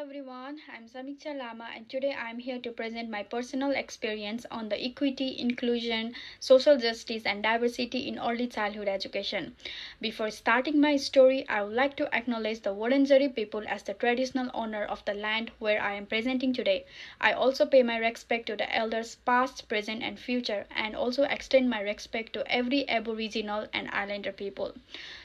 everyone, I'm Samiksha Lama and today I'm here to present my personal experience on the equity, inclusion, social justice and diversity in early childhood education. Before starting my story, I would like to acknowledge the Wurundjeri people as the traditional owner of the land where I am presenting today. I also pay my respect to the elders past, present and future and also extend my respect to every Aboriginal and Islander people.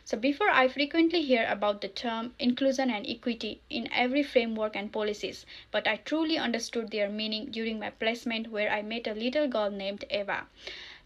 So before I frequently hear about the term inclusion and equity in every framework and policies, but I truly understood their meaning during my placement where I met a little girl named Eva.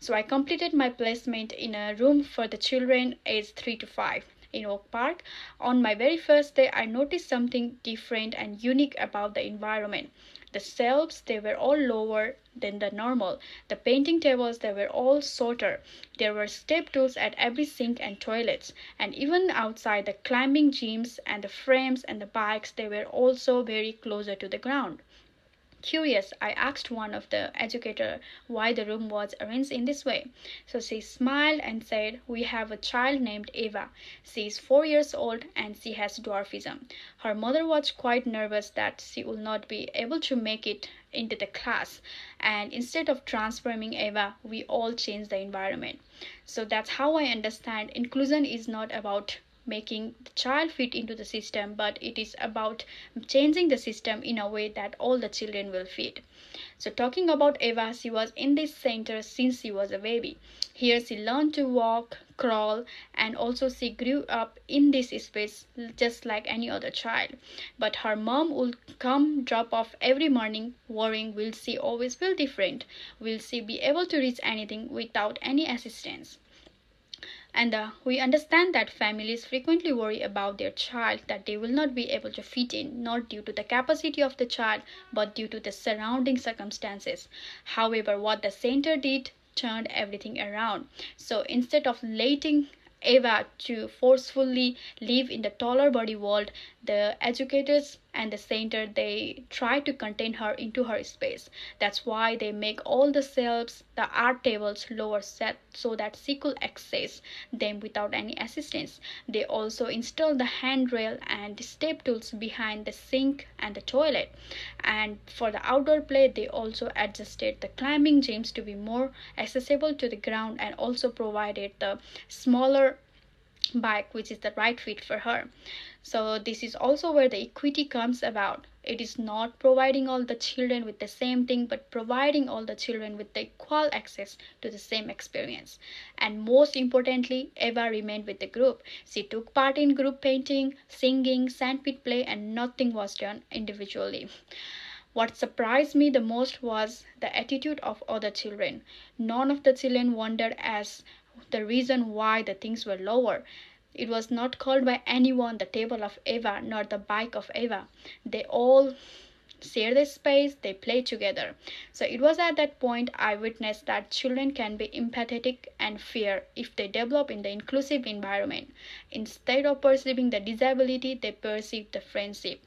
So I completed my placement in a room for the children aged 3 to 5 in Oak Park. On my very first day, I noticed something different and unique about the environment. The shelves, they were all lower than the normal. The painting tables, they were all shorter. There were step tools at every sink and toilets. And even outside, the climbing gyms and the frames and the bikes, they were also very closer to the ground. Curious, I asked one of the educator why the room was arranged in this way. So she smiled and said, "We have a child named Eva. She is 4 years old and she has dwarfism. Her mother was quite nervous that she would not be able to make it into the class, and instead of transforming Eva, we all changed the environment." So that's how I understand inclusion is not about making the child fit into the system, but it is about changing the system in a way that all the children will fit. So talking about Eva, she was in this center since she was a baby. Here she learned to walk, crawl, and also she grew up in this space just like any other child. But her mom would come drop off every morning worrying, will she always feel different? Will she be able to reach anything without any assistance? And we understand that families frequently worry about their child that they will not be able to fit in, not due to the capacity of the child, but due to the surrounding circumstances. However, what the center did turned everything around. So instead of letting Eva to forcefully live in the taller body world, the educators and the center, they try to contain her into her space. That's why they make all the shelves, the art tables lower set so that she could access them without any assistance. They also install the handrail and step tools behind the sink and the toilet. And for the outdoor play, they also adjusted the climbing gyms to be more accessible to the ground and also provided the smaller bike which is the right fit for her. So this is also where the equity comes about. It is not providing all the children with the same thing, but providing all the children with the equal access to the same experience. And most importantly, Eva remained with the group. She took part in group painting, singing, sandpit play, and nothing was done individually. What surprised me the most was the attitude of other children. None of the children wondered as the reason why the things were lower. It was not called by anyone the table of Eva nor the bike of Eva. They all share the space, they play together. So it was at that point I witnessed that children can be empathetic and fair if they develop in the inclusive environment. Instead of perceiving the disability, they perceive the friendship.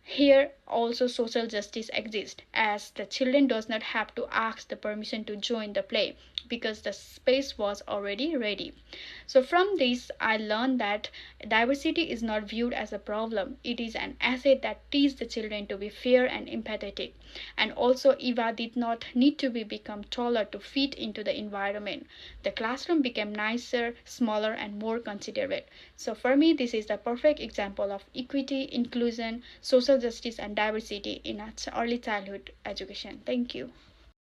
Here also social justice exists, as the children does not have to ask the permission to join the play because the space was already ready. So from this I learned that diversity is not viewed as a problem. It is an asset that teaches the children to be fair and empathetic. And also Eva did not need to become taller to fit into the environment. The classroom became nicer, smaller and more considerate. So for me this is the perfect example of equity, inclusion, social justice and diversity in early childhood education. Thank you.